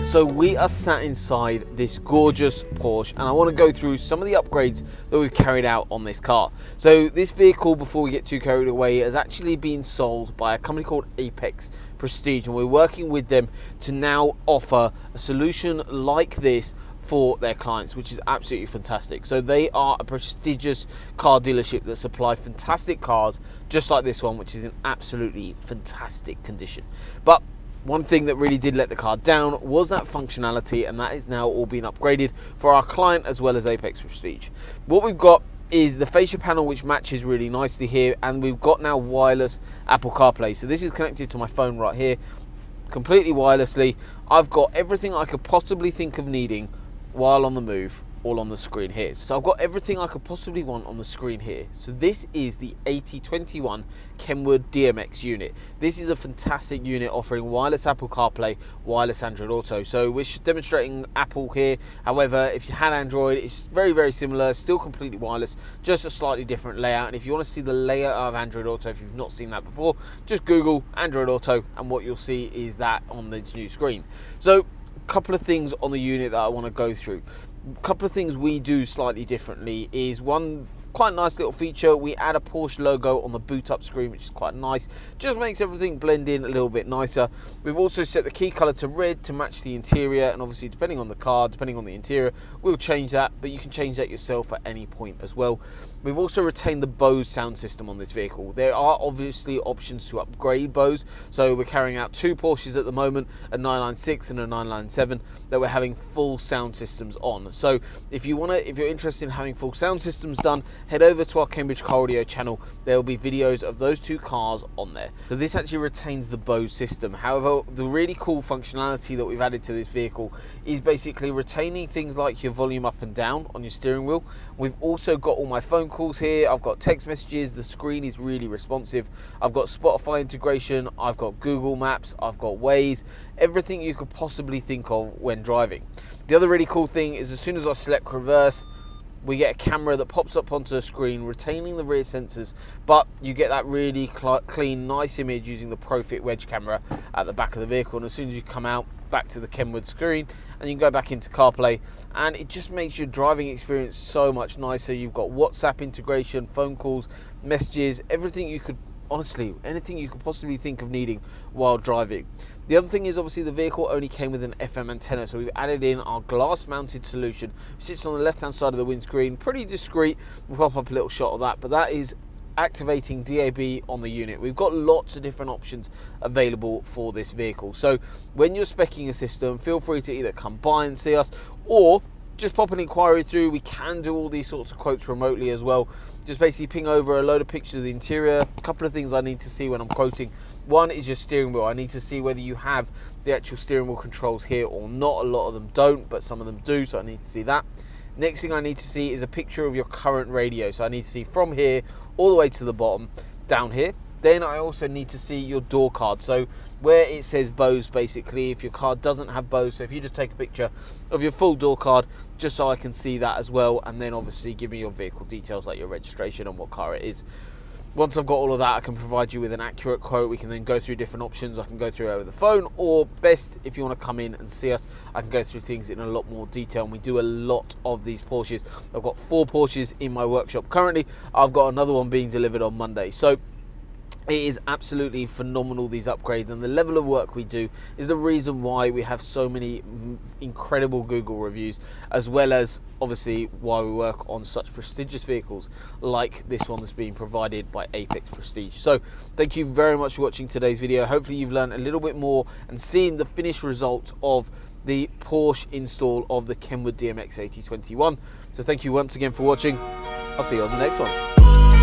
So we are sat inside this gorgeous Porsche, and I want to go through some of the upgrades that we've carried out on this car. So this vehicle, before we get too carried away, has actually been sold by a company called Apex Prestige, and we're working with them to now offer a solution like this for their clients, which is absolutely fantastic. So they are a prestigious car dealership that supply fantastic cars just like this one, which is in absolutely fantastic condition. But one thing that really did let the car down was that functionality, and that is now all being upgraded for our client as well as Apex Prestige. What we've got is the fascia panel, which matches really nicely here, and we've got now wireless Apple CarPlay. So this is connected to my phone right here, completely wirelessly. I've got everything I could possibly think of needing while on the move, all on the screen here. So I've got everything I could possibly want on the screen here. So this is the 8021 KENWOOD DMX unit. This is a fantastic unit offering wireless Apple CarPlay, wireless Android Auto. So we're demonstrating Apple here. However, if you had Android, it's very, very similar, still completely wireless, just a slightly different layout. And if you want to see the layout of Android Auto, if you've not seen that before, just Google Android Auto, and what you'll see is that on this new screen. So a couple of things on the unit that I want to go through. A couple of things we do slightly differently is one quite nice little feature. We add a Porsche logo on the boot up screen, which is quite nice, just makes everything blend in a little bit nicer. We've also set the key color to red to match the interior, and obviously depending on the car, depending on the interior, we'll change that, but you can change that yourself at any point as well. We've also retained the Bose sound system on this vehicle. There are obviously options to upgrade Bose, so we're carrying out two Porsches at the moment, a 996 and a 997, that we're having full sound systems on. So if you're interested in having full sound systems done, head over to our Cambridge Car Audio channel. There will be videos of those two cars on there. So this actually retains the Bose system. However, the really cool functionality that we've added to this vehicle is basically retaining things like your volume up and down on your steering wheel. We've also got all my phone calls here. I've got text messages. The screen is really responsive. I've got Spotify integration. I've got Google Maps. I've got Waze. Everything you could possibly think of when driving. The other really cool thing is as soon as I select reverse, we get a camera that pops up onto the screen, retaining the rear sensors, but you get that really clean, nice image using the ProFit wedge camera at the back of the vehicle. And as soon as you come out, back to the KENWOOD screen, and you can go back into CarPlay, and it just makes your driving experience so much nicer. You've got WhatsApp integration, phone calls, messages, everything you could, honestly, anything you could possibly think of needing while driving. The other thing is obviously the vehicle only came with an FM antenna, so we've added in our glass mounted solution, which sits on the left hand side of the windscreen, pretty discreet. We'll pop up a little shot of that, but that is activating DAB on the unit. We've got lots of different options available for this vehicle. So when you're speccing a system, feel free to either come by and see us, or just pop an inquiry through. We can do all these sorts of quotes remotely as well. Just basically ping over a load of pictures of the interior. A couple of things I need to see when I'm quoting. One is your steering wheel. I need to see whether you have the actual steering wheel controls here or not. A lot of them don't, but some of them do, so I need to see that. Next thing I need to see is a picture of your current radio. So I need to see from here all the way to the bottom, down here. Then I also need to see your door card. So where it says Bose, basically, if your car doesn't have Bose, so if you just take a picture of your full door card, just so I can see that as well, and then obviously give me your vehicle details like your registration and what car it is. Once I've got all of that, I can provide you with an accurate quote. We can then go through different options. I can go through it over the phone, or best, if you want to come in and see us, I can go through things in a lot more detail. And we do a lot of these Porsches. I've got 4 Porsches in my workshop currently. I've got another one being delivered on Monday. So it is absolutely phenomenal, these upgrades, and the level of work we do is the reason why we have so many incredible Google reviews, as well as obviously why we work on such prestigious vehicles like this one that's being provided by Apex Prestige. So thank you very much for watching today's video. Hopefully you've learned a little bit more and seen the finished result of the Porsche install of the Kenwood DMX8021. So thank you once again for watching. I'll see you on the next one.